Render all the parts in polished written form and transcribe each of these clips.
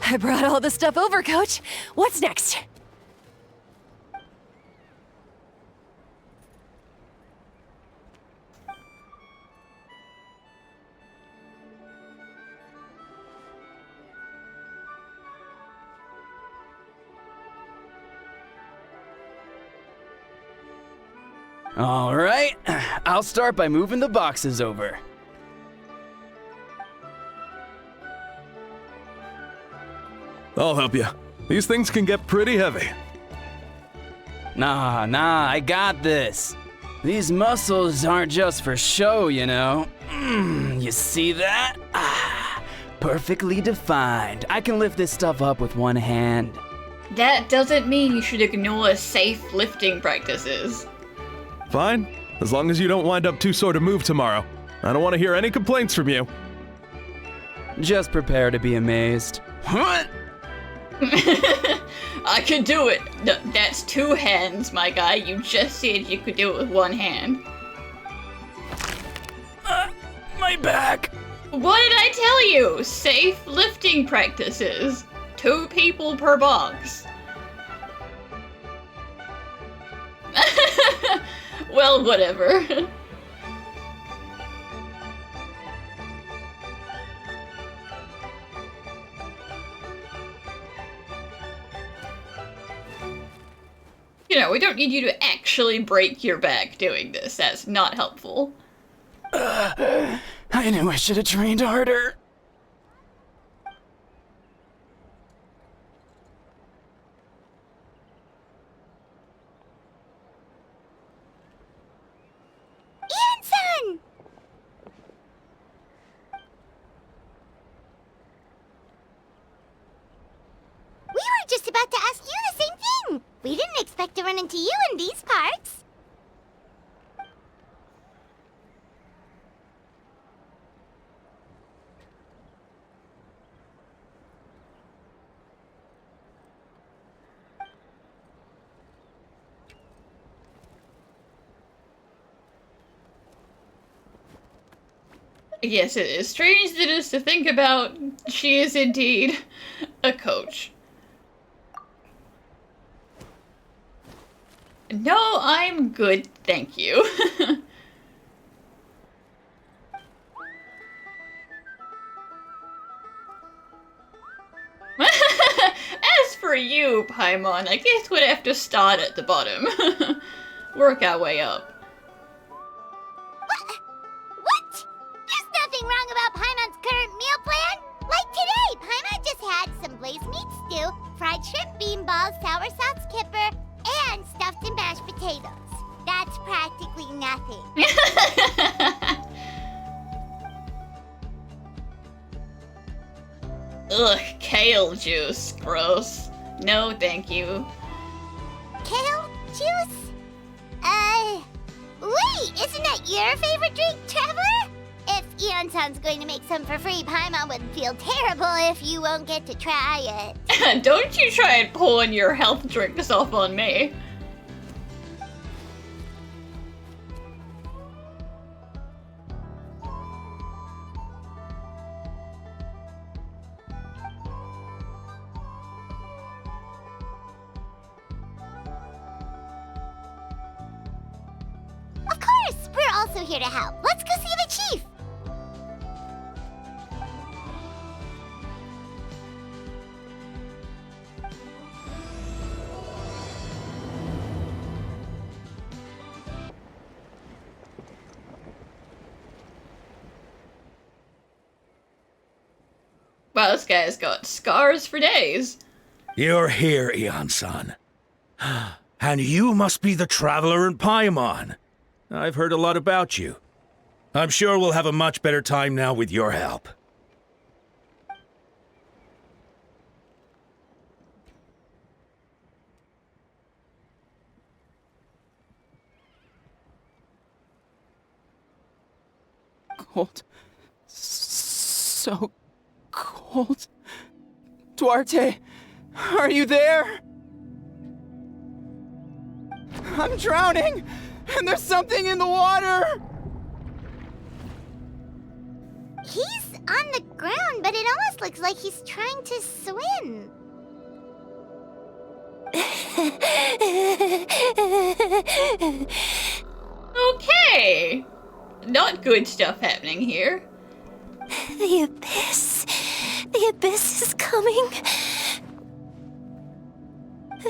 I brought all the stuff over, Coach. What's next? All right, I'll start by moving the boxes over. I'll help you. These things can get pretty heavy. Nah, I got this. These muscles aren't just for show, you know. You see that? Perfectly defined. I can lift this stuff up with one hand. That doesn't mean you should ignore safe lifting practices. Fine, as long as you don't wind up too sore to move tomorrow. I don't want to hear any complaints from you. Just prepare to be amazed. What? I can do it. That's 2 hands, my guy. You just said you could do it with 1 hand. My back. What did I tell you? Safe lifting practices. 2 people per box. Well, whatever. You know, we don't need you to actually break your back doing this. That's not helpful. I knew I should have trained harder. Ian-san! We were just about to ask you the same thing. We didn't expect to run into you in these parts. Yes, it is strange it is to think about. She is indeed a coach. No, I'm good, thank you. As for you, Paimon, I guess we'd have to start at the bottom. Work our way up. What? There's nothing wrong about Paimon's current meal plan. Like today, Paimon just had some blazed meat stew, fried shrimp bean balls, sour sauce kipper, and stuffed and mashed potatoes. That's practically nothing. Ugh, kale juice. Gross. No, thank you. Kale juice? Wait, isn't that your favorite drink, Traveler? If Eon-san's going to make some for free, Paimon would feel terrible if you won't get to try it. Don't you try and pulling your health drinks off on me. Of course, we're also here to help. Let's go see the chief. Wow, this guy's got scars for days. You're here, Eon-san. And you must be the traveler in Paimon. I've heard a lot about you. I'm sure we'll have a much better time now with your help. Cold. So cold. Duarte, are you there? I'm drowning, and there's something in the water! He's on the ground, but it almost looks like he's trying to swim. Okay. Not good stuff happening here. The abyss. The abyss is coming.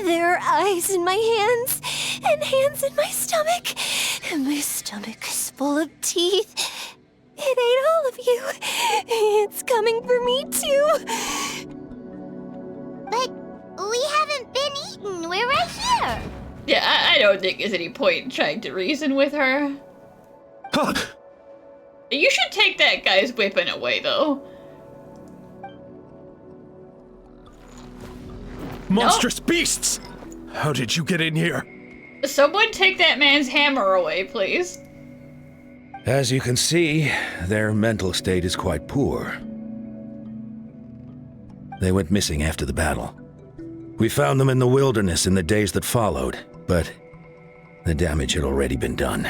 There are eyes in my hands, and hands in my stomach. And my stomach is full of teeth. It ate all of you. It's coming for me too. But we haven't been eaten. We're right here. Yeah, I don't think there's any point in trying to reason with her. You should take that guy's weapon away, though. Monstrous beasts! How did you get in here? Someone take that man's hammer away, please. As you can see, their mental state is quite poor. They went missing after the battle. We found them in the wilderness in the days that followed, but the damage had already been done.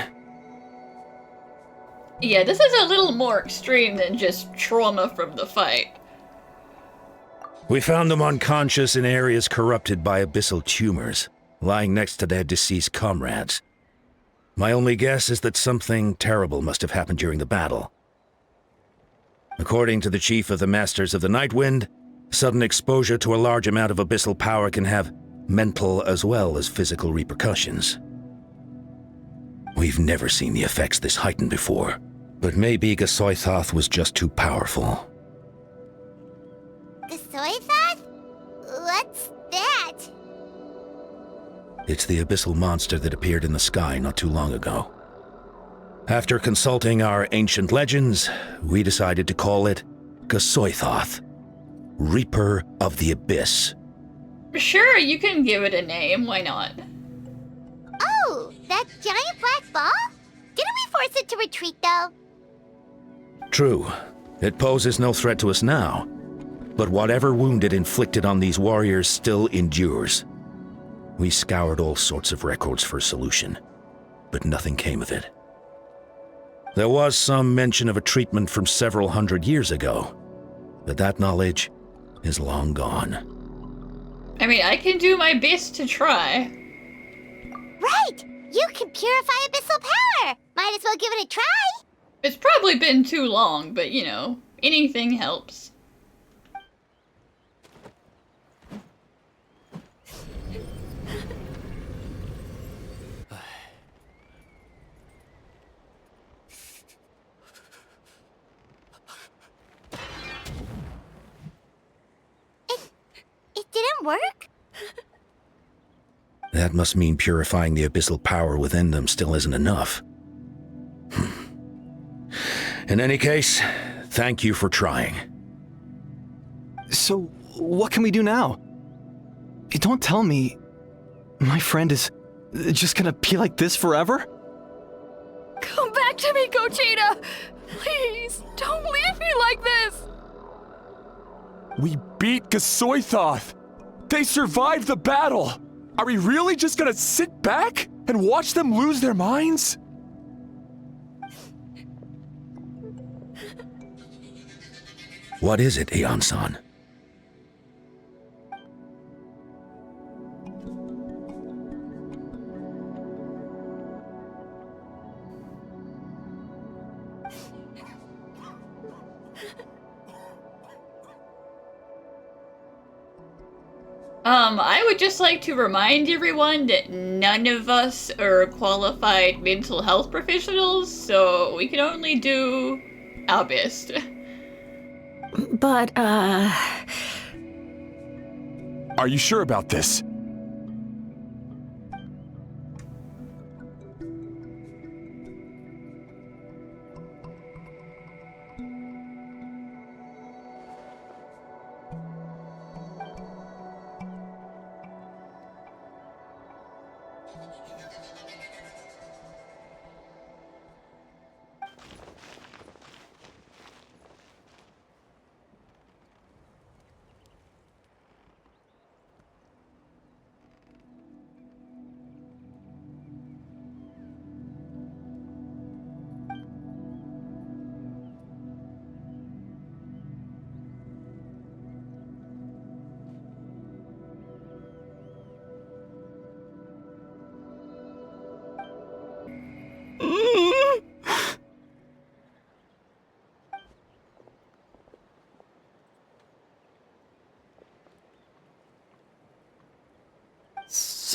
Yeah, this is a little more extreme than just trauma from the fight. We found them unconscious in areas corrupted by abyssal tumors, lying next to their deceased comrades. My only guess is that something terrible must have happened during the battle. According to the chief of the Masters of the Nightwind, sudden exposure to a large amount of abyssal power can have mental as well as physical repercussions. We've never seen the effects this heightened before, but maybe Gasoithoth was just too powerful. Gasoithoth? What's that? It's the abyssal monster that appeared in the sky not too long ago. After consulting our ancient legends, we decided to call it Gasoithoth, Reaper of the Abyss. Sure, you can give it a name, why not? Oh, that giant black ball? Didn't we force it to retreat, though? True, it poses no threat to us now, but whatever wound it inflicted on these warriors still endures. We scoured all sorts of records for a solution, but nothing came of it. There was some mention of a treatment from several hundred years ago, but that knowledge is long gone. I mean, I can do my best to try. Right! You can purify abyssal power! Might as well give it a try! It's probably been too long, but you know, anything helps. It didn't work? That must mean purifying the abyssal power within them still isn't enough. In any case, thank you for trying. So, what can we do now? Don't tell me my friend is just gonna be like this forever? Come back to me, Gogeta! Please, don't leave me like this! We beat Gasoithoth! They survived the battle! Are we really just gonna sit back and watch them lose their minds? What is it, Aeon-san? I would just like to remind everyone that none of us are qualified mental health professionals, so we can only do our best. But, Are you sure about this?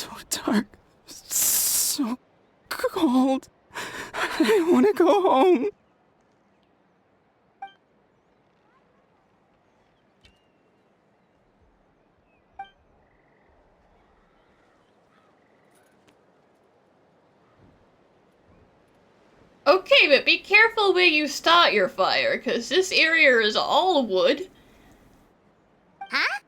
so dark, so cold. I want to go home. Okay, but be careful where you start your fire, because this area is all wood. Huh?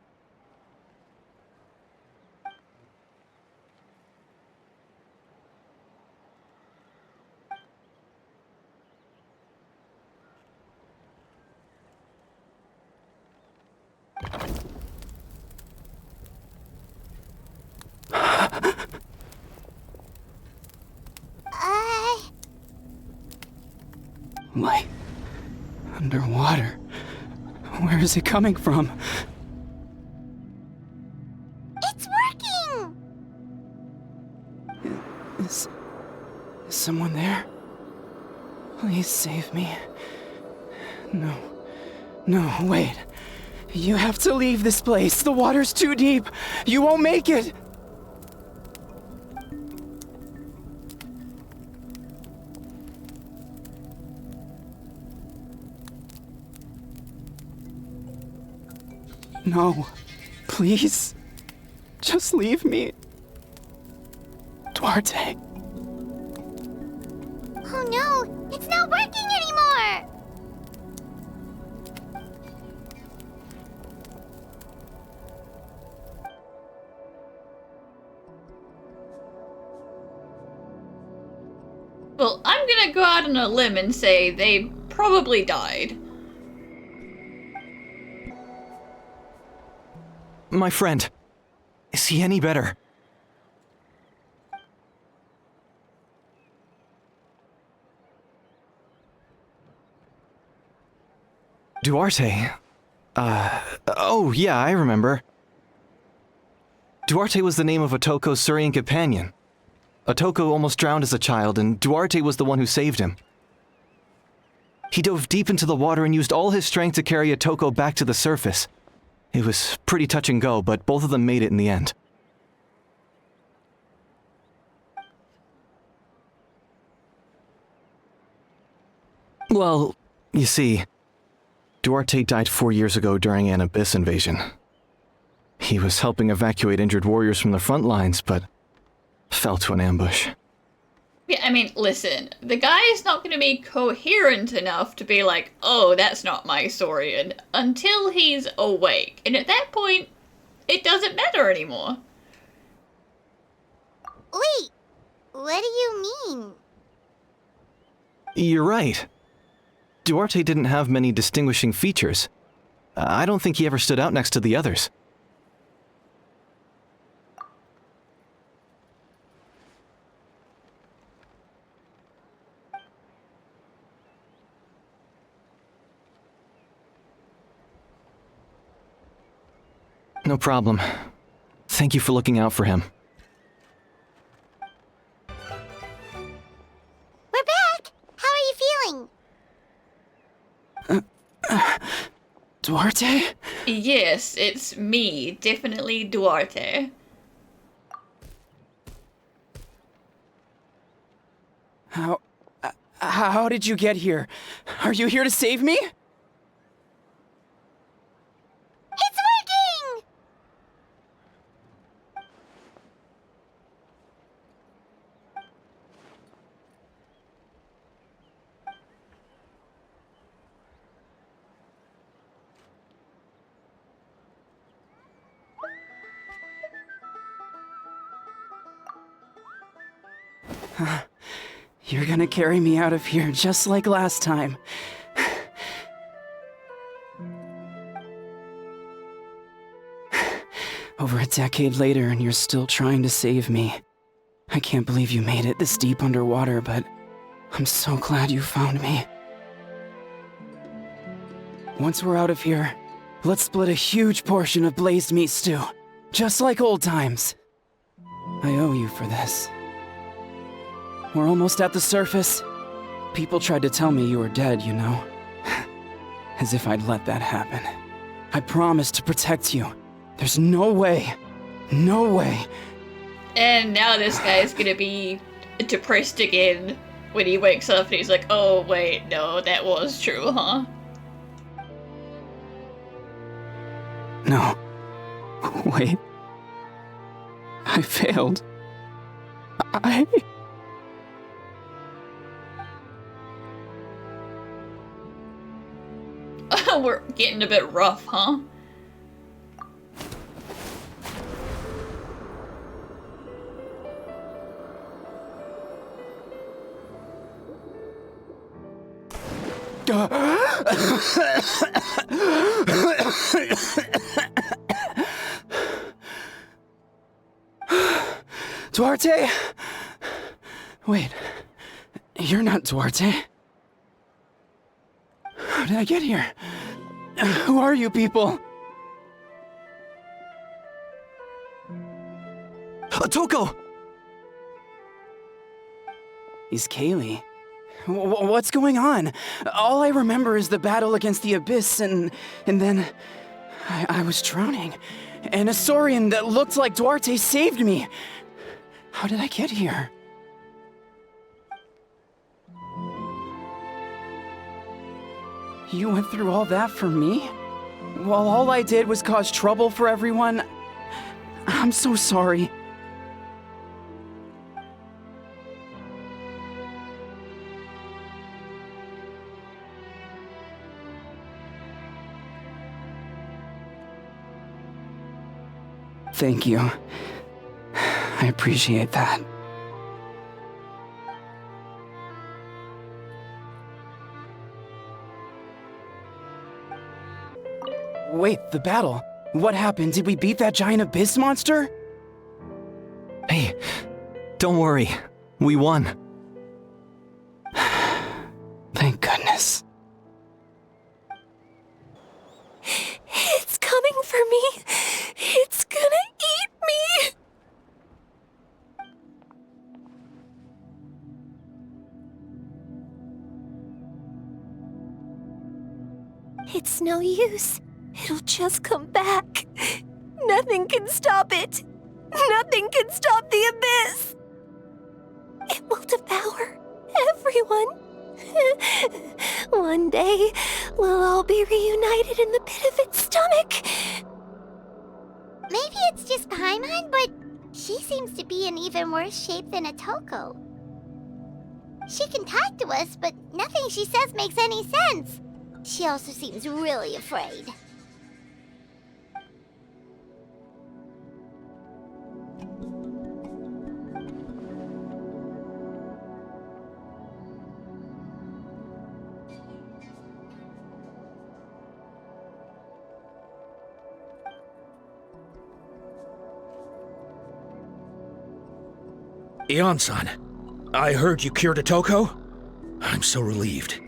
Light. Underwater. Where is it coming from? It's working! Is someone there? Please save me. No. No, wait. You have to leave this place. The water's too deep. You won't make it. No. Please. Just leave me. Duarte. Oh no, it's not working anymore! Well, I'm gonna go out on a limb and say they probably died. My friend. Is he any better? Duarte? Oh yeah, I remember. Duarte was the name of Otoko's Surian companion. Otoko almost drowned as a child, and Duarte was the one who saved him. He dove deep into the water and used all his strength to carry Otoko back to the surface. It was pretty touch and go, but both of them made it in the end. Well, you see, Duarte died 4 years ago during an abyss invasion. He was helping evacuate injured warriors from the front lines, but fell to an ambush. Yeah, I mean, listen, the guy is not going to be coherent enough to be like, oh, that's not my Saurian, until he's awake. And at that point, it doesn't matter anymore. Wait, what do you mean? You're right. Duarte didn't have many distinguishing features. I don't think he ever stood out next to the others. No problem. Thank you for looking out for him. We're back! How are you feeling? Duarte? Yes, it's me, definitely Duarte. How did you get here? Are you here to save me? It's working! You're gonna carry me out of here just like last time. Over a decade later, and you're still trying to save me. I can't believe you made it this deep underwater, but I'm so glad you found me. Once we're out of here, let's split a huge portion of blazed meat stew, just like old times. I owe you for this. We're almost at the surface. People tried to tell me you were dead, you know. As if I'd let that happen. I promised to protect you. There's no way, And now this guy's gonna be depressed again when he wakes up and he's like, oh wait, no, that was true, huh? No. Wait. I failed. We're getting a bit rough, huh? Duarte? Wait, you're not Duarte. How did I get here? Who are you people? Toko! He's Kaylee. What's going on? All I remember is the battle against the Abyss, and then I was drowning. And a Saurian that looked like Duarte saved me. How did I get here? You went through all that for me? While all I did was cause trouble for everyone? I'm so sorry. Thank you. I appreciate that. Wait, the battle. What happened? Did we beat that giant abyss monster? Hey, don't worry. We won. Thank goodness. It's coming for me. It's gonna eat me. It's no use. It'll just come back. Nothing can stop it. Nothing can stop the abyss. It will devour everyone. One day, we'll all be reunited in the pit of its stomach. Maybe it's just Paimon, but she seems to be in even worse shape than Atoko. She can talk to us, but nothing she says makes any sense. She also seems really afraid. Ion-san, I heard you cured Atoko? I'm so relieved.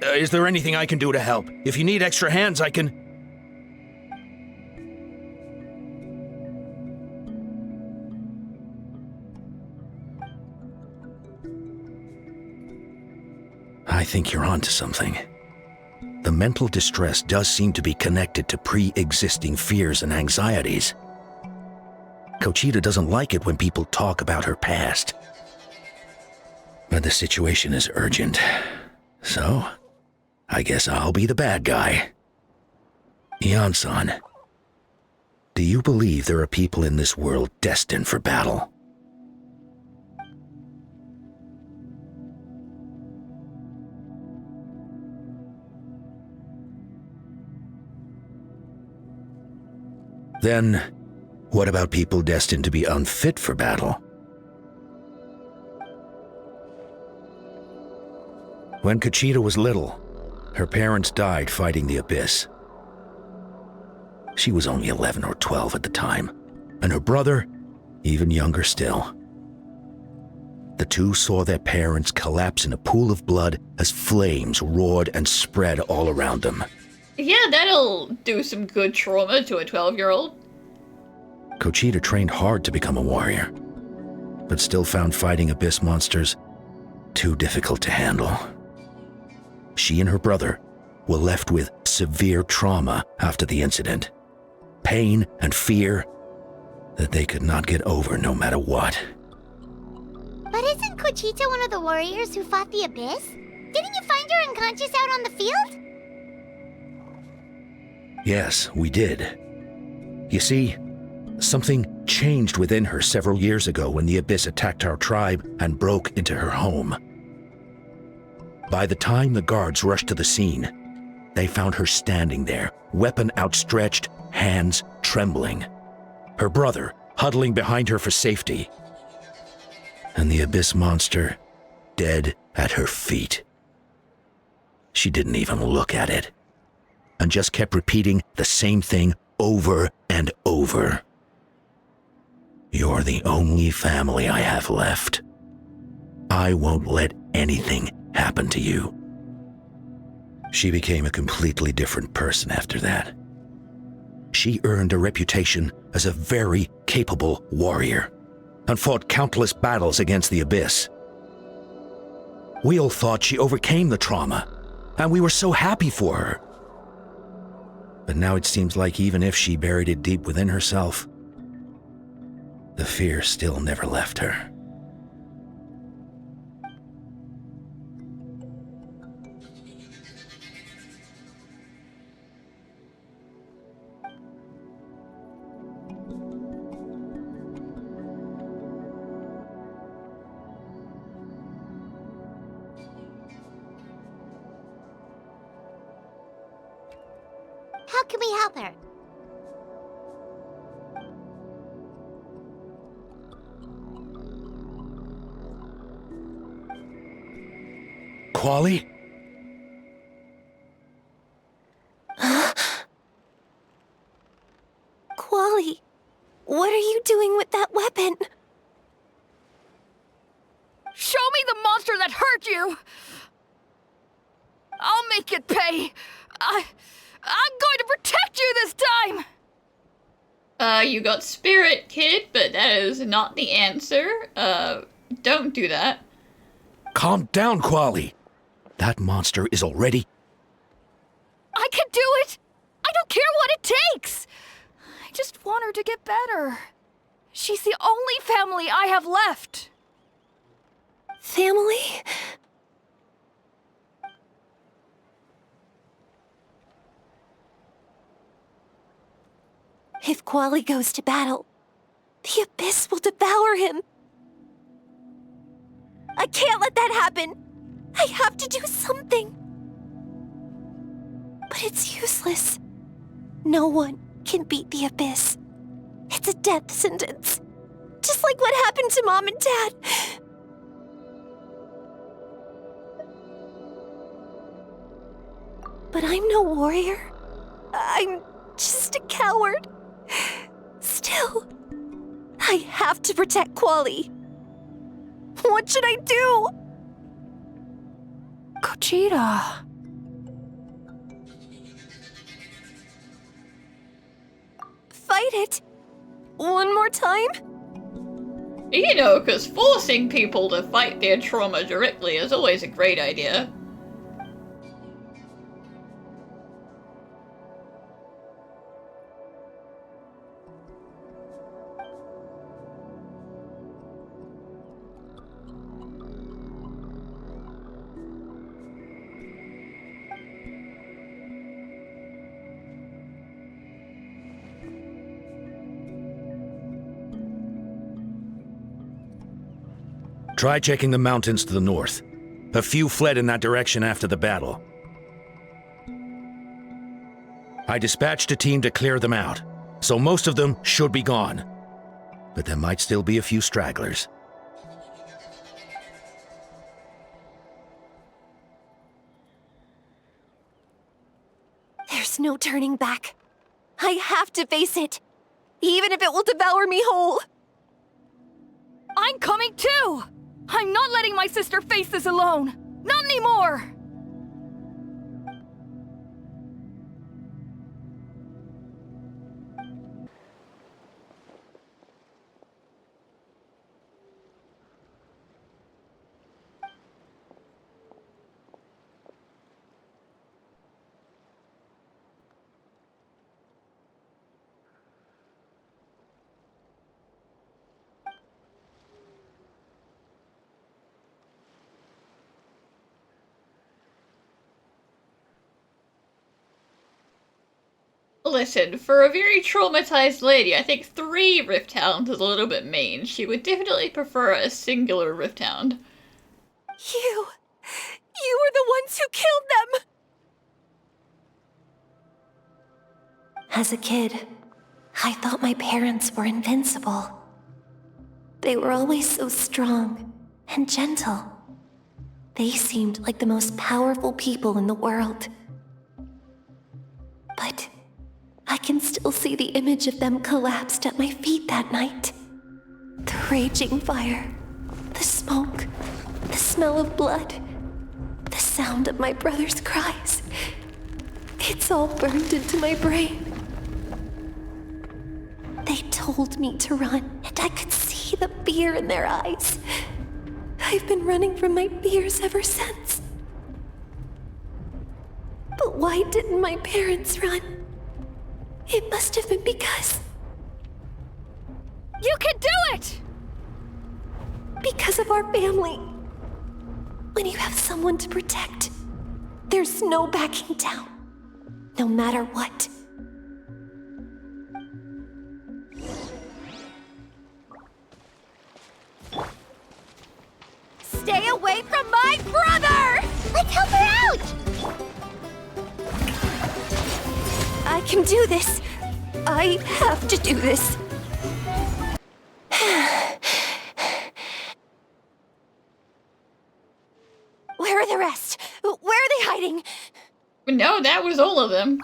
Is there anything I can do to help? If you need extra hands, I can... I think you're onto something. The mental distress does seem to be connected to pre-existing fears and anxieties. Kochita doesn't like it when people talk about her past. But the situation is urgent, so I guess I'll be the bad guy. Ion-san, do you believe there are people in this world destined for battle? Then, what about people destined to be unfit for battle? When Kochita was little, her parents died fighting the Abyss. She was only 11 or 12 at the time, and her brother, even younger still. The two saw their parents collapse in a pool of blood as flames roared and spread all around them. Yeah, that'll do some good trauma to a 12-year-old. Kochita trained hard to become a warrior, but still found fighting abyss monsters too difficult to handle. She and her brother were left with severe trauma after the incident. Pain and fear, that they could not get over no matter what. But isn't Cochita one of the warriors who fought the Abyss? Didn't you find her unconscious out on the field? Yes, we did. You see, something changed within her several years ago when the Abyss attacked our tribe and broke into her home. By the time the guards rushed to the scene, they found her standing there, weapon outstretched, hands trembling. Her brother huddling behind her for safety. And the Abyss monster dead at her feet. She didn't even look at it, and just kept repeating the same thing over and over. You're the only family I have left. I won't let anything happen to you. She became a completely different person after that. She earned a reputation as a very capable warrior, and fought countless battles against the Abyss. We all thought she overcame the trauma, and we were so happy for her. But now it seems like even if she buried it deep within herself, the fear still never left her. How can we help her? Quali? Quali, what are you doing with that weapon? Show me the monster that hurt you! I'll make it pay! I'm going to protect you this time! You got spirit, kid, but that is not the answer. Don't do that. Calm down, Quali. That monster is already... I can do it! I don't care what it takes! I just want her to get better. She's the only family I have left. Family? If Quali goes to battle, the Abyss will devour him. I can't let that happen. I have to do something. But it's useless. No one can beat the Abyss. It's a death sentence. Just like what happened to Mom and Dad. But I'm no warrior. I'm just a coward. Still, I have to protect Quali. What should I do? Cochita. Fight it. One more time? You know, because forcing people to fight their trauma directly is always a great idea. Try checking the mountains to the north. A few fled in that direction after the battle. I dispatched a team to clear them out, so most of them should be gone. But there might still be a few stragglers. There's no turning back. I have to face it, even if it will devour me whole. I'm coming too! I'm not letting my sister face this alone! Not anymore! Listen, for a very traumatized lady, I think 3 Rift Hounds is a little bit mean. She would definitely prefer a singular Rift Hound. You were the ones who killed them! As a kid, I thought my parents were invincible. They were always so strong and gentle. They seemed like the most powerful people in the world. But I can still see the image of them collapsed at my feet that night. The raging fire, the smoke, the smell of blood, the sound of my brother's cries. It's all burned into my brain. They told me to run, and I could see the fear in their eyes. I've been running from my fears ever since. But why didn't my parents run? It must have been because... You can do it! Because of our family. When you have someone to protect, there's no backing down, no matter what. Stay away from my brother! Let's help her out! I can do this. I have to do this. Where are the rest? Where are they hiding? No, that was all of them.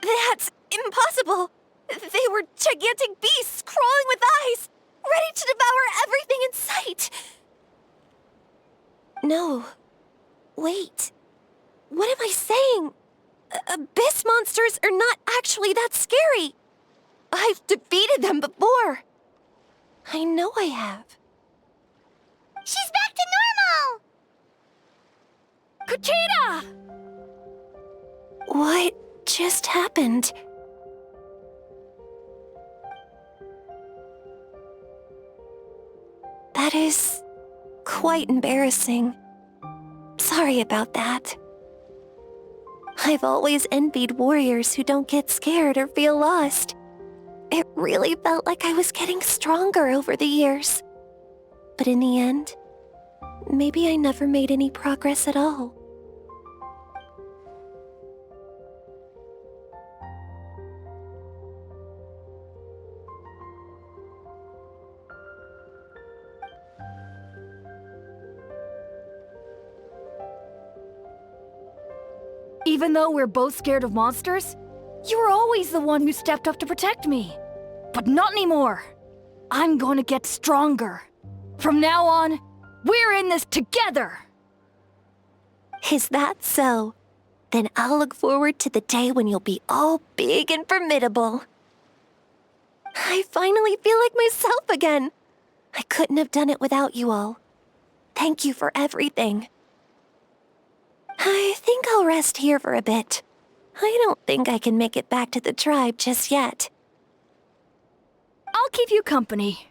That's impossible. They were gigantic beasts crawling with eyes, ready to devour everything in sight. No. Wait. What am I saying? Abyss monsters are not actually that scary. I've defeated them before. I know I have. She's back to normal! Kuchita! What just happened? That is quite embarrassing. Sorry about that. I've always envied warriors who don't get scared or feel lost. It really felt like I was getting stronger over the years. But in the end, maybe I never made any progress at all. Even though we're both scared of monsters, you were always the one who stepped up to protect me. But not anymore. I'm going to get stronger. From now on, we're in this together! Is that so? Then I'll look forward to the day when you'll be all big and formidable. I finally feel like myself again. I couldn't have done it without you all. Thank you for everything. I think I'll rest here for a bit. I don't think I can make it back to the tribe just yet. I'll keep you company.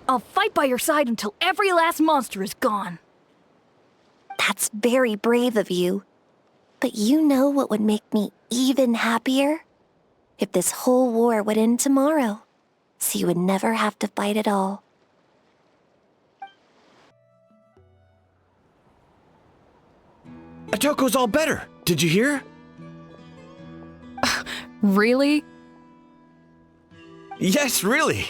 I'll fight by your side until every last monster is gone. That's very brave of you. But you know what would make me even happier? If this whole war would end tomorrow, so you would never have to fight at all. Atoko's all better. Did you hear? Really? Yes, really.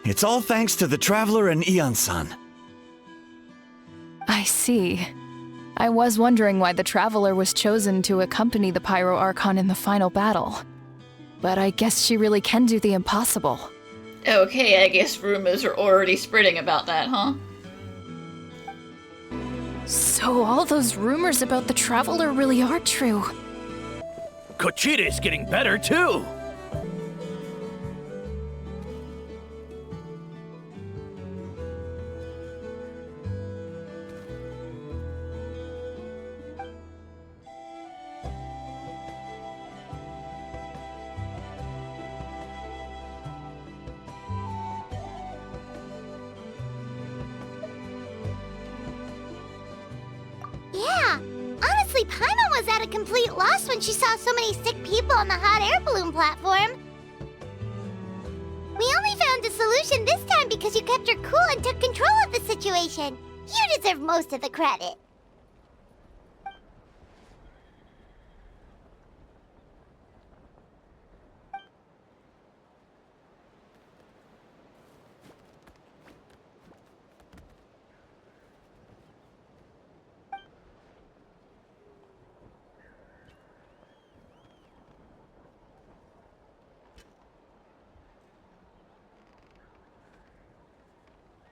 It's all thanks to the Traveler and Ian-san. I see. I was wondering why the Traveler was chosen to accompany the Pyro Archon in the final battle. But I guess she really can do the impossible. Okay, I guess rumors are already spreading about that, huh? So all those rumors about the Traveler really are true. Kuchita is getting better, too. at a complete loss when she saw so many sick people on the hot air balloon platform. We only found a solution this time because you kept her cool and took control of the situation. You deserve most of the credit.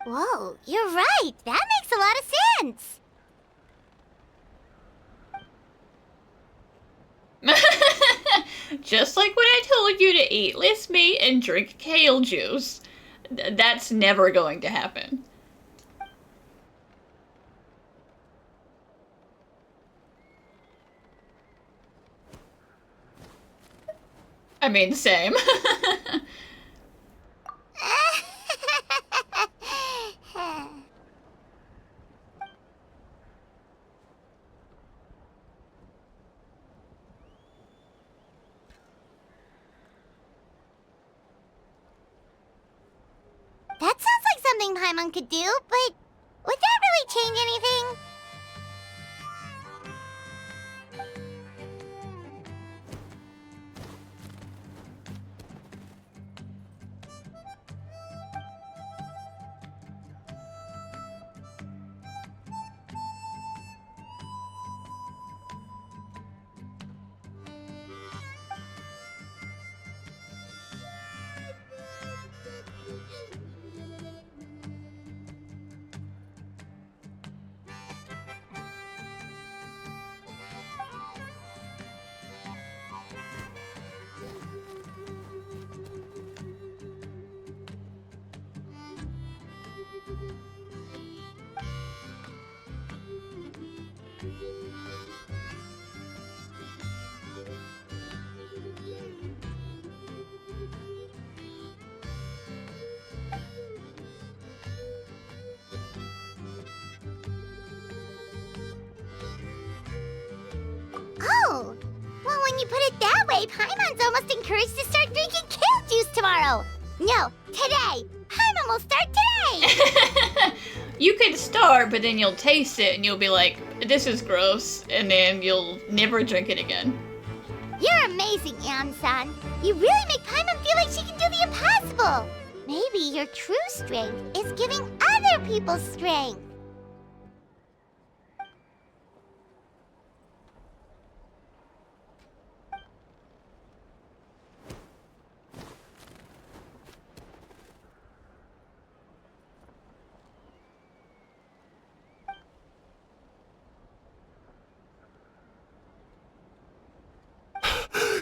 Whoa, you're right. That makes a lot of sense. Just like when I told you to eat less meat and drink kale juice. That's never going to happen. I mean, same. That sounds like something Paimon could do, but would that really change anything? Oh, well, when you put it that way, Paimon's almost encouraged to start drinking kale juice tomorrow. No, today. Paimon will start today. You can start, but then you'll taste it and you'll be like, this is gross, and then you'll never drink it again. You're amazing, Aeon-san. You really make Paimon feel like she can do the impossible. Maybe your true strength is giving other people strength.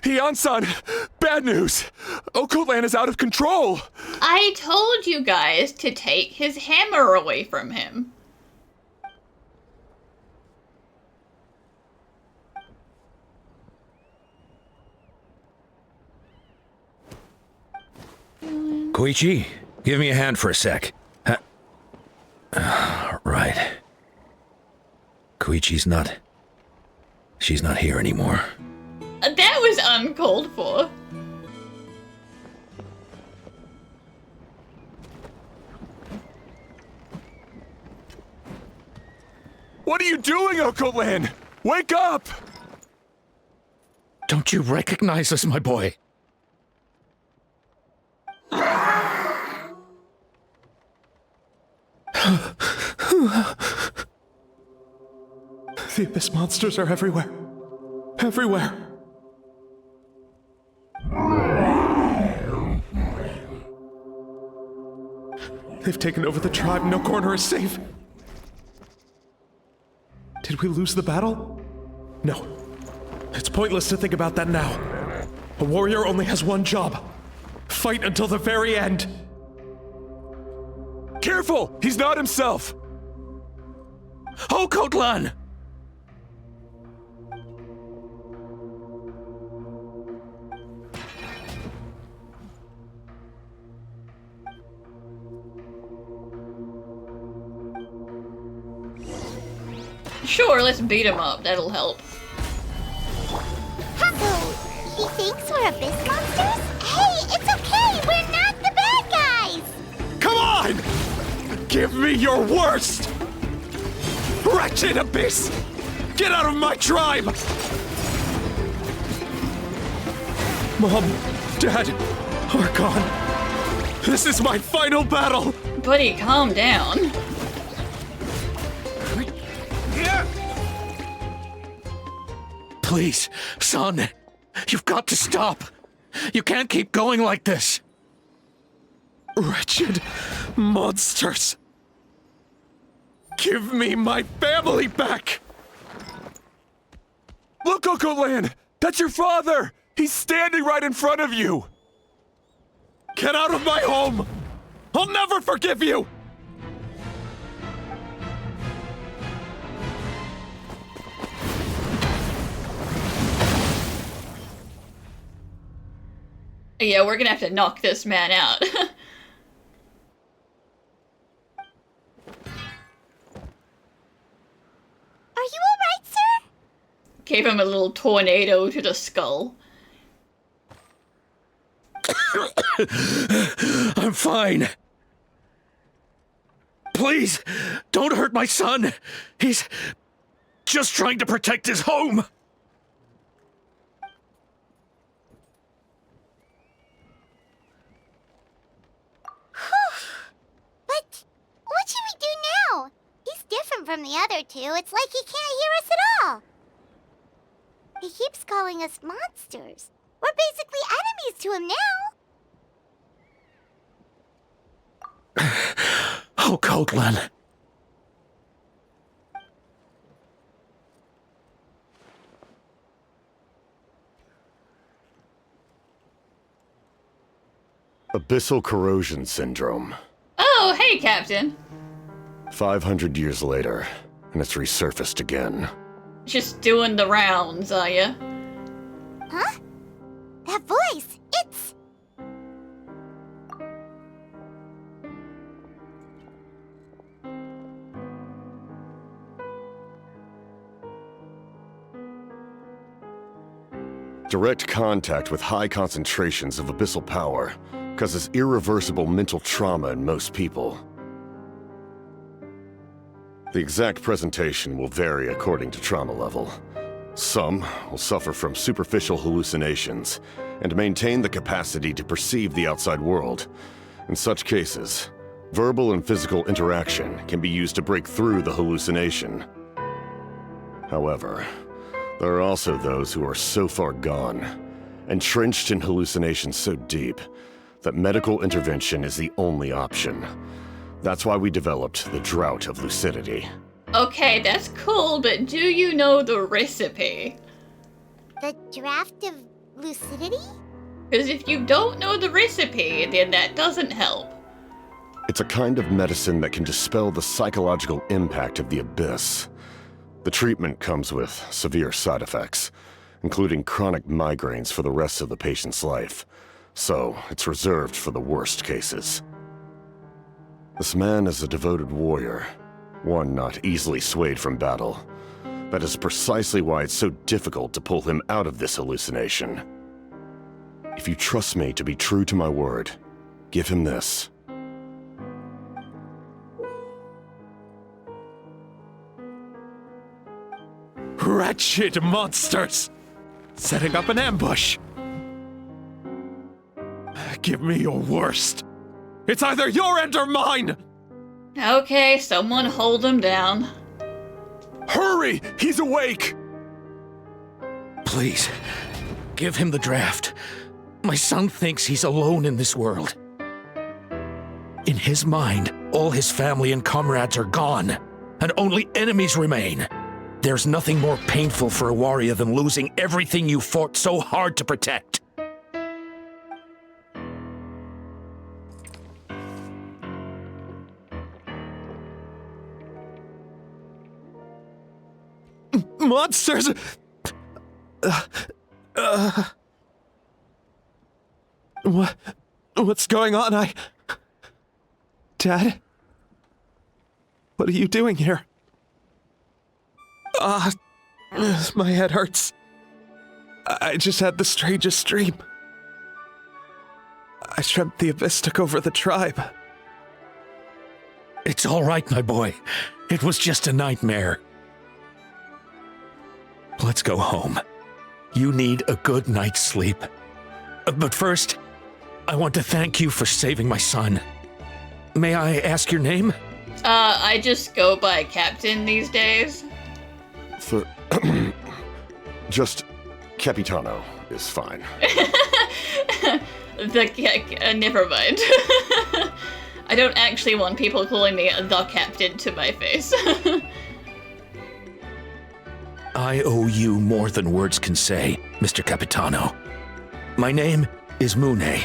Eon-san! Bad news! Okotlan is out of control! I told you guys to take his hammer away from him. Koichi, give me a hand for a sec. Right. Koichi's not... She's not here anymore. That was uncalled for. What are you doing, Okotlan? Wake up! Don't you recognize us, my boy? The Abyss monsters are everywhere. Everywhere. They've taken over the tribe. No corner is safe. Did we lose the battle? No. It's pointless to think about that now. A warrior only has one job. Fight until the very end. Careful! He's not himself! Okotlan! Sure, let's beat him up. That'll help. were abyss monsters? Hey, it's okay! We're not the bad guys! Come on! Give me your worst! Wretched abyss! Get out of my tribe! Mom, Dad, Archon. This is my final battle! Buddy, calm down. Please, son, you've got to stop. You can't keep going like this. Wretched monsters. Give me my family back! Look, Okolan! That's your father! He's standing right in front of you! Get out of my home! I'll never forgive you! Yeah, we're gonna have to knock this man out. Are you alright, sir? Gave him a little tornado to the skull. I'm fine. Please, don't hurt my son. He's just trying to protect his home. But what should we do now? He's different from the other two. It's like he can't hear us at all. He keeps calling us monsters. We're basically enemies to him now. Oh, Coatlan. Abyssal corrosion syndrome. Oh, hey, Captain. 500 years later, and it's resurfaced again. Just doing the rounds, are ya? Huh? That voice, it's... Direct contact with high concentrations of abyssal power causes irreversible mental trauma in most people. The exact presentation will vary according to trauma level. Some will suffer from superficial hallucinations and maintain the capacity to perceive the outside world. In such cases, verbal and physical interaction can be used to break through the hallucination. However, there are also those who are so far gone, entrenched in hallucinations so deep, that medical intervention is the only option. That's why we developed the Drought of Lucidity. Okay, that's cool, but do you know the recipe? The draft of lucidity? Because if you don't know the recipe, then that doesn't help. It's a kind of medicine that can dispel the psychological impact of the abyss. The treatment comes with severe side effects, including chronic migraines for the rest of the patient's life. So, it's reserved for the worst cases. This man is a devoted warrior, one not easily swayed from battle. That is precisely why it's so difficult to pull him out of this hallucination. If you trust me to be true to my word, give him this. Wretched monsters! Setting up an ambush! Give me your worst! It's either your end or mine! Okay, someone hold him down. Hurry! He's awake! Please, give him the draft. My son thinks he's alone in this world. In his mind, all his family and comrades are gone, and only enemies remain. There's nothing more painful for a warrior than losing everything you fought so hard to protect. Monsters! What's going on? Dad? What are you doing here? My head hurts. I just had the strangest dream. I dreamt the Abyss took over the tribe. It's all right, my boy. It was just a nightmare. Let's go home. You need a good night's sleep. But first, I want to thank you for saving my son. May I ask your name? I just go by Captain these days. Just Capitano is fine. Never mind. I don't actually want people calling me the Captain to my face. I owe you more than words can say, Mr. Capitano. My name is Mune.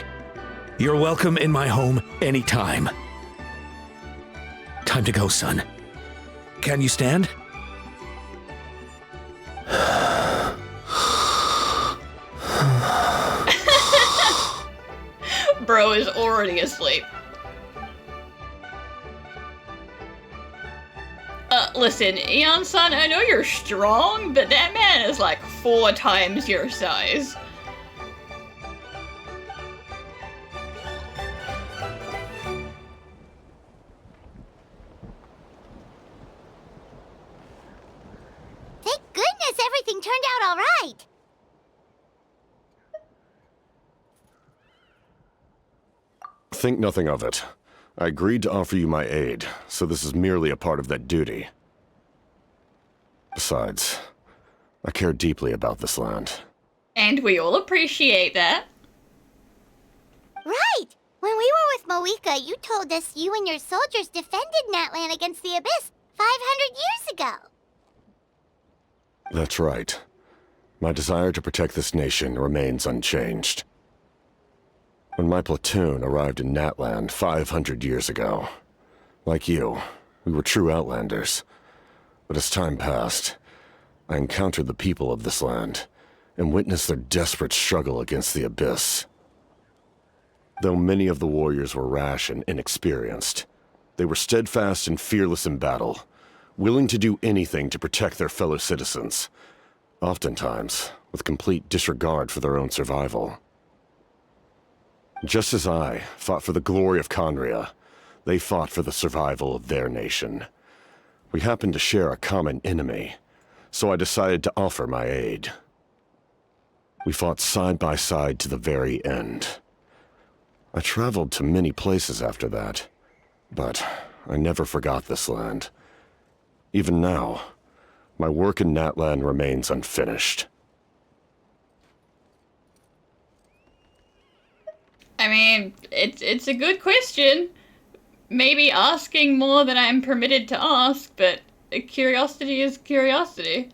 You're welcome in my home anytime. Time to go, son. Can you stand? Bro is already asleep. Listen, Eon-san, I know you're strong, but that man is like 4 times your size. Thank goodness everything turned out all right. Think nothing of it. I agreed to offer you my aid, so this is merely a part of that duty. Besides, I care deeply about this land. And we all appreciate that. Right! When we were with Moika, you told us you and your soldiers defended Natlan against the Abyss 500 years ago. That's right. My desire to protect this nation remains unchanged. When my platoon arrived in Natlan 500 years ago, like you, we were true outlanders. But as time passed, I encountered the people of this land and witnessed their desperate struggle against the Abyss. Though many of the warriors were rash and inexperienced, they were steadfast and fearless in battle, willing to do anything to protect their fellow citizens, oftentimes with complete disregard for their own survival. Just as I fought for the glory of Conria, they fought for the survival of their nation. We happened to share a common enemy, so I decided to offer my aid. We fought side by side to the very end. I traveled to many places after that, but I never forgot this land. Even now, my work in Natlan remains unfinished. I mean, it's a good question. Maybe asking more than I'm permitted to ask, but curiosity is curiosity.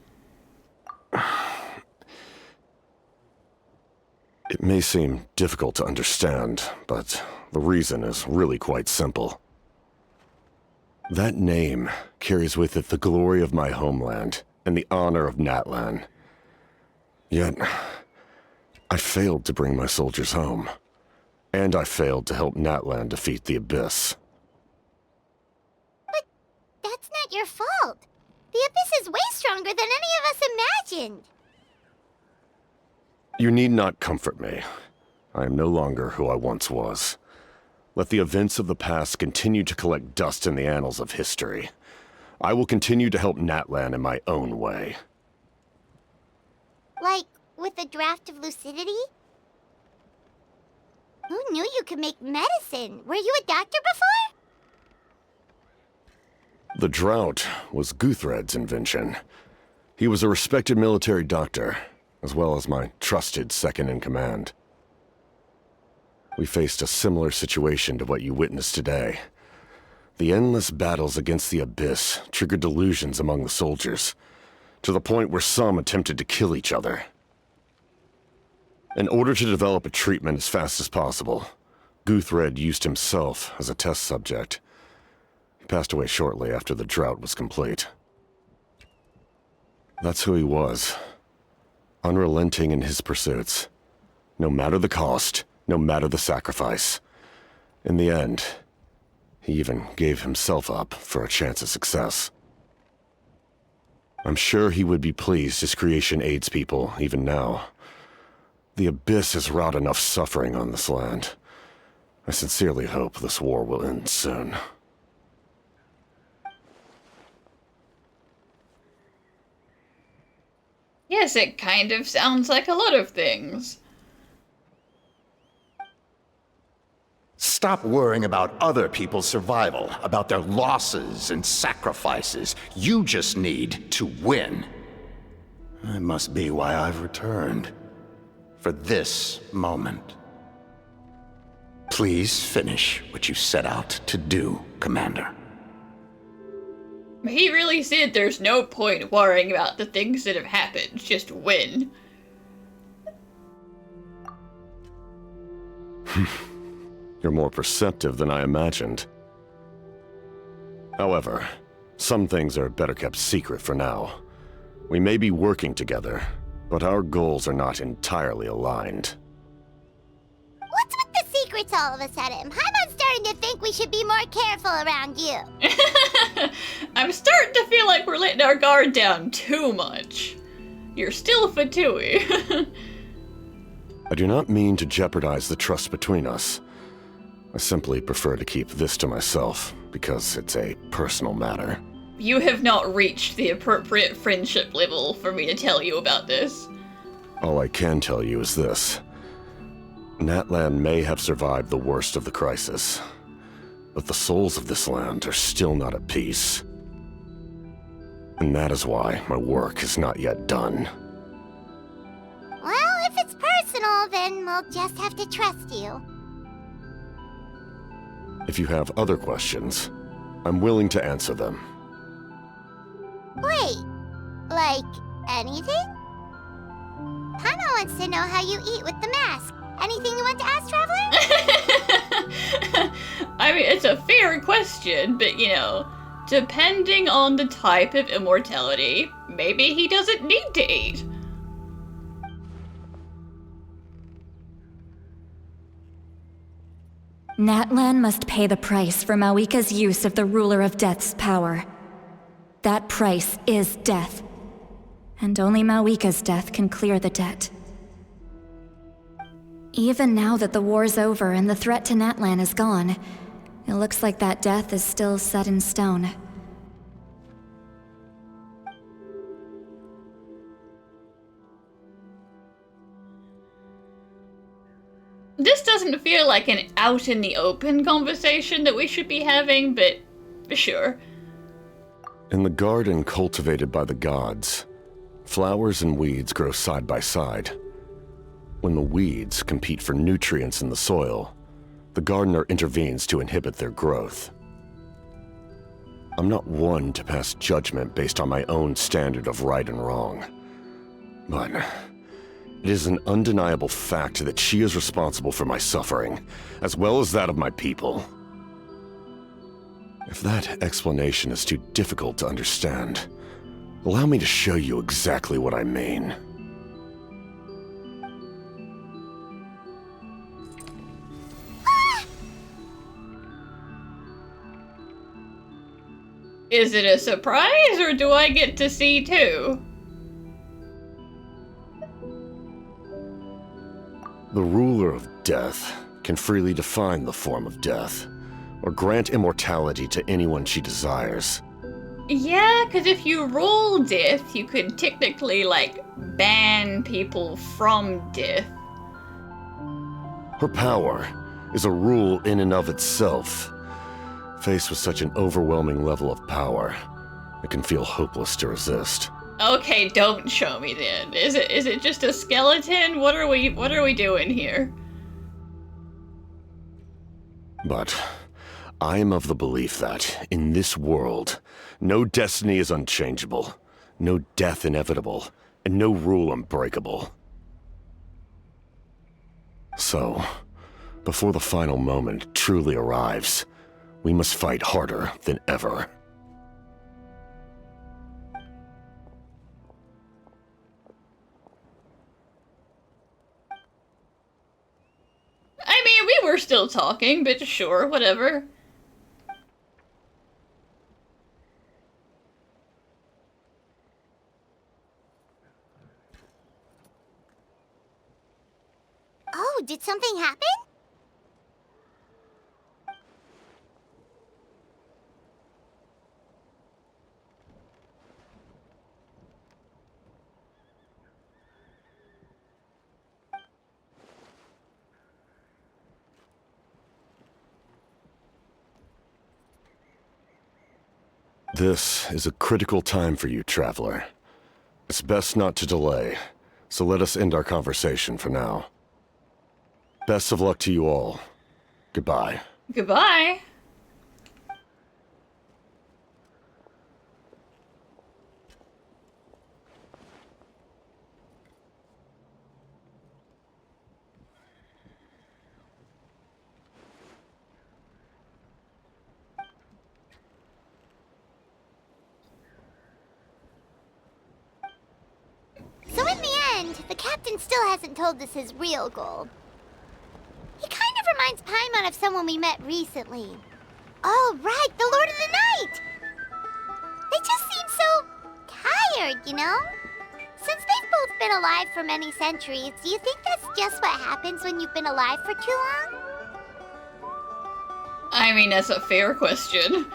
It may seem difficult to understand, but the reason is really quite simple. That name carries with it the glory of my homeland and the honor of Natlan. Yet, I failed to bring my soldiers home. And I failed to help Natlan defeat the Abyss. But that's not your fault. The Abyss is way stronger than any of us imagined. You need not comfort me. I am no longer who I once was. Let the events of the past continue to collect dust in the annals of history. I will continue to help Natlan in my own way. Like, with the draft of lucidity? Who knew you could make medicine? Were you a doctor before? The drought was Guthred's invention. He was a respected military doctor, as well as my trusted second-in-command. We faced a similar situation to what you witnessed today. The endless battles against the Abyss triggered delusions among the soldiers, to the point where some attempted to kill each other. In order to develop a treatment as fast as possible, Guthred used himself as a test subject. He passed away shortly after the drought was complete. That's who he was. Unrelenting in his pursuits. No matter the cost, no matter the sacrifice. In the end, he even gave himself up for a chance of success. I'm sure he would be pleased his creation aids people even now. The Abyss has wrought enough suffering on this land. I sincerely hope this war will end soon. Yes, it kind of sounds like a lot of things. Stop worrying about other people's survival, about their losses and sacrifices. You just need to win. That must be why I've returned. For this moment. Please finish what you set out to do, Commander. He really said there's no point worrying about the things that have happened, just win. You're more perceptive than I imagined. However, some things are better kept secret for now. We may be working together, but our goals are not entirely aligned. What's with the secrets all of a sudden? Paimon's starting to think we should be more careful around you. I'm starting to feel like we're letting our guard down too much. You're still Fatui. I do not mean to jeopardize the trust between us. I simply prefer to keep this to myself, because it's a personal matter. You have not reached the appropriate friendship level for me to tell you about this. All I can tell you is this. Natlan may have survived the worst of the crisis, but the souls of this land are still not at peace. And that is why my work is not yet done. Well, if it's personal, then we'll just have to trust you. If you have other questions, I'm willing to answer them. Wait, like anything? Paimon wants to know how you eat with the mask. Anything you want to ask, Traveler? I mean, it's a fair question, but you know, depending on the type of immortality, maybe he doesn't need to eat. Natlan must pay the price for Mawika's use of the Ruler of Death's power. That price is death. And only Mawika's death can clear the debt. Even now that the war's over and the threat to Natlan is gone, it looks like that death is still set in stone. This doesn't feel like an out-in-the-open conversation that we should be having, but sure. In the garden cultivated by the gods, flowers and weeds grow side by side. When the weeds compete for nutrients in the soil, the gardener intervenes to inhibit their growth. I'm not one to pass judgment based on my own standard of right and wrong, but it is an undeniable fact that she is responsible for my suffering, as well as that of my people. If that explanation is too difficult to understand, allow me to show you exactly what I mean. Is it a surprise, or do I get to see too? The ruler of death can freely define the form of death, or grant immortality to anyone she desires. Yeah, because if you rule death, you could technically, like, ban people from death. Her power is a rule in and of itself. Faced with such an overwhelming level of power, it can feel hopeless to resist. Okay, don't show me then. Is it just a skeleton? What are we doing here? But I am of the belief that, in this world, no destiny is unchangeable, no death inevitable, and no rule unbreakable. So, before the final moment truly arrives, we must fight harder than ever. I mean, we were still talking, but sure, whatever. Did something happen? This is a critical time for you, Traveler. It's best not to delay, so let us end our conversation for now. Best of luck to you all. Goodbye. Goodbye. So in the end, the captain still hasn't told us his real goal. He kind of reminds Paimon of someone we met recently. Oh, right, the Lord of the Night! They just seem so tired, you know? Since they've both been alive for many centuries, do you think that's just what happens when you've been alive for too long? I mean, that's a fair question.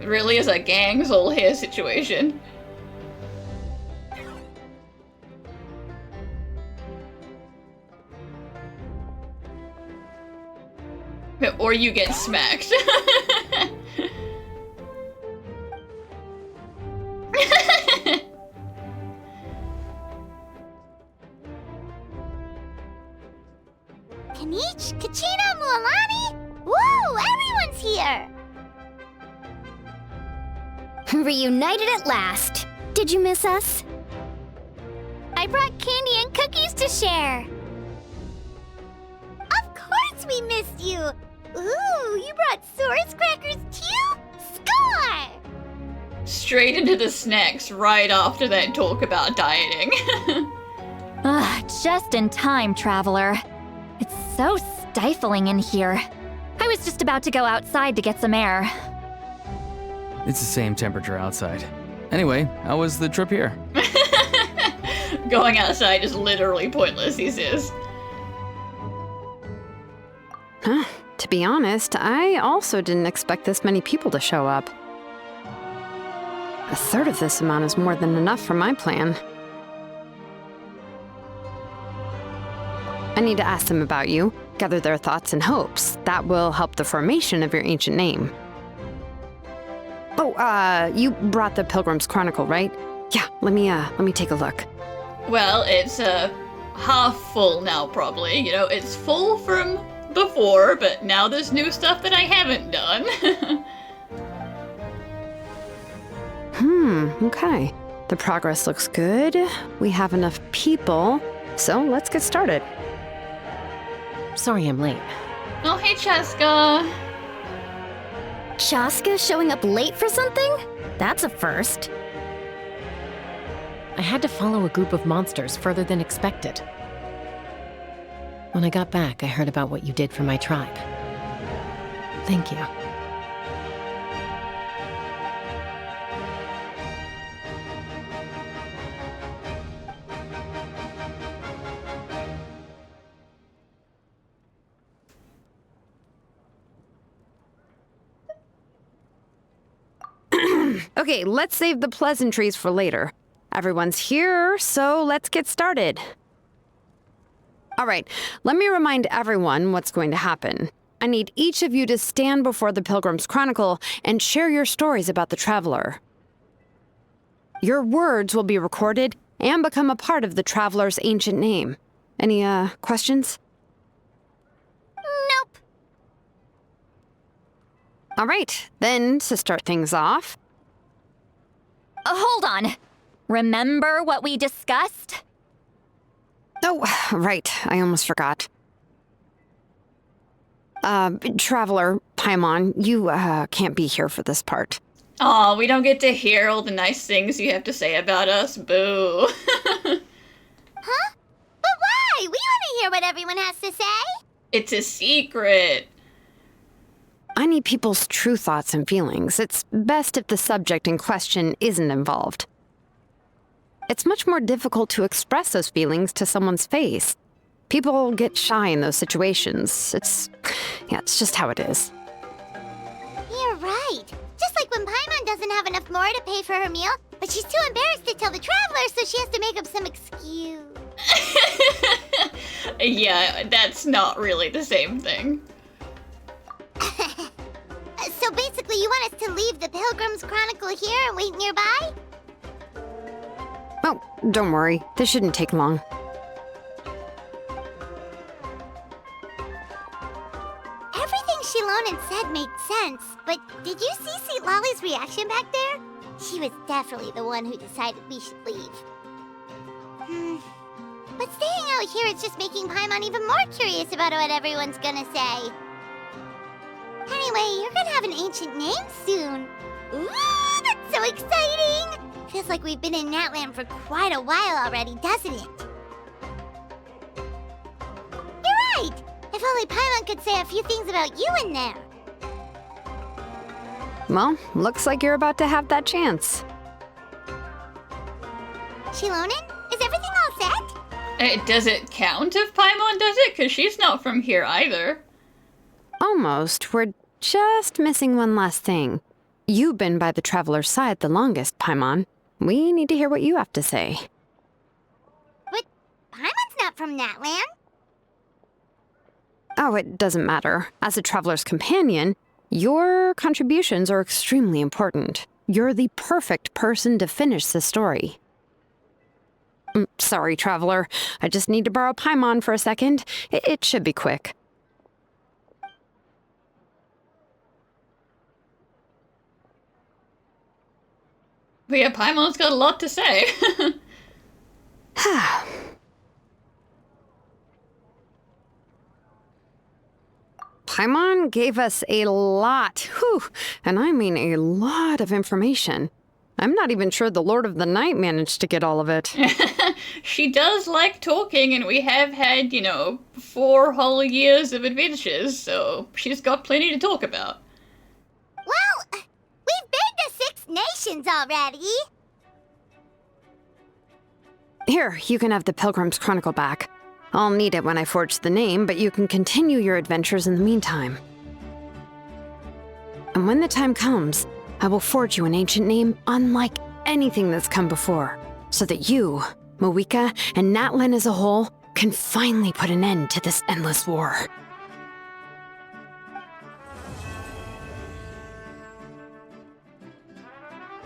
It really is a gang's all hair situation. Or you get smacked. Kanich, Kachina, Mualani? Woo, everyone's here! Reunited at last. Did you miss us? I brought candy and cookies to share. Of course we missed you. Ooh, you brought Source crackers too? Score! Straight into the snacks right after that talk about dieting. Just in time, Traveler. It's so stifling in here. I was just about to go outside to get some air. It's the same temperature outside. Anyway, how was the trip here? Going outside is literally pointless, he says. Huh. To be honest, I also didn't expect this many people to show up. A third of this amount is more than enough for my plan. I need to ask them about you, gather their thoughts and hopes. That will help the formation of your ancient name. Oh, you brought the Pilgrim's Chronicle, right? Yeah, let me take a look. Well, it's half full now, probably. You know, it's full from before, but now there's new stuff that I haven't done. Okay. The progress looks good. We have enough people, so let's get started. Sorry I'm late. Oh, hey, Cheska. Shaska showing up late for something? That's a first. I had to follow a group of monsters further than expected. When I got back, I heard about what you did for my tribe. Thank you. Okay, let's save the pleasantries for later. Everyone's here, so let's get started. All right, let me remind everyone what's going to happen. I need each of you to stand before the Pilgrim's Chronicle and share your stories about the Traveler. Your words will be recorded and become a part of the Traveler's ancient name. Any, questions? Nope. All right, then, to start things off... Hold on. Remember what we discussed? Oh, right, I almost forgot. Traveler, Paimon, you, can't be here for this part. Aw, we don't get to hear all the nice things you have to say about us. Boo. Huh? But why? We want to hear what everyone has to say. It's a secret. I need people's true thoughts and feelings. It's best if the subject in question isn't involved. It's much more difficult to express those feelings to someone's face. People get shy in those situations. It's just how it is. You're right. Just like when Paimon doesn't have enough more to pay for her meal, but she's too embarrassed to tell the traveler, so she has to make up some excuse. Yeah, that's not really the same thing. So basically, you want us to leave the Pilgrim's Chronicle here and wait nearby? Oh, don't worry. This shouldn't take long. Everything Shilonen said made sense, but did you see Sweet Lolly's reaction back there? She was definitely the one who decided we should leave. But staying out here is just making Paimon even more curious about what everyone's gonna say. Anyway, you're gonna have an ancient name soon. Ooh, that's so exciting! Feels like we've been in Natlan for quite a while already, doesn't it? You're right! If only Paimon could say a few things about you in there. Well, looks like you're about to have that chance. Shilonen, is everything all set? Does it count if Paimon does it? Because she's not from here either. Almost. We're just missing one last thing. You've been by the Traveler's side the longest, Paimon. We need to hear what you have to say. But Paimon's not from Natlan. Oh, it doesn't matter. As a Traveler's companion, your contributions are extremely important. You're the perfect person to finish the story. Sorry, Traveler. I just need to borrow Paimon for a second. It should be quick. But yeah, Paimon's got a lot to say. Paimon gave us a lot, and I mean a lot of information. I'm not even sure the Lord of the Night managed to get all of it. She does like talking, and we have had, 4 whole years of adventures, so she's got plenty to talk about. Well, we've been to 6 nations already. Here, you can have the Pilgrim's Chronicle back. I'll need it when I forge the name, but you can continue your adventures in the meantime. And when the time comes, I will forge you an ancient name unlike anything that's come before, so that you, Mawika, and Natlan as a whole can finally put an end to this endless war.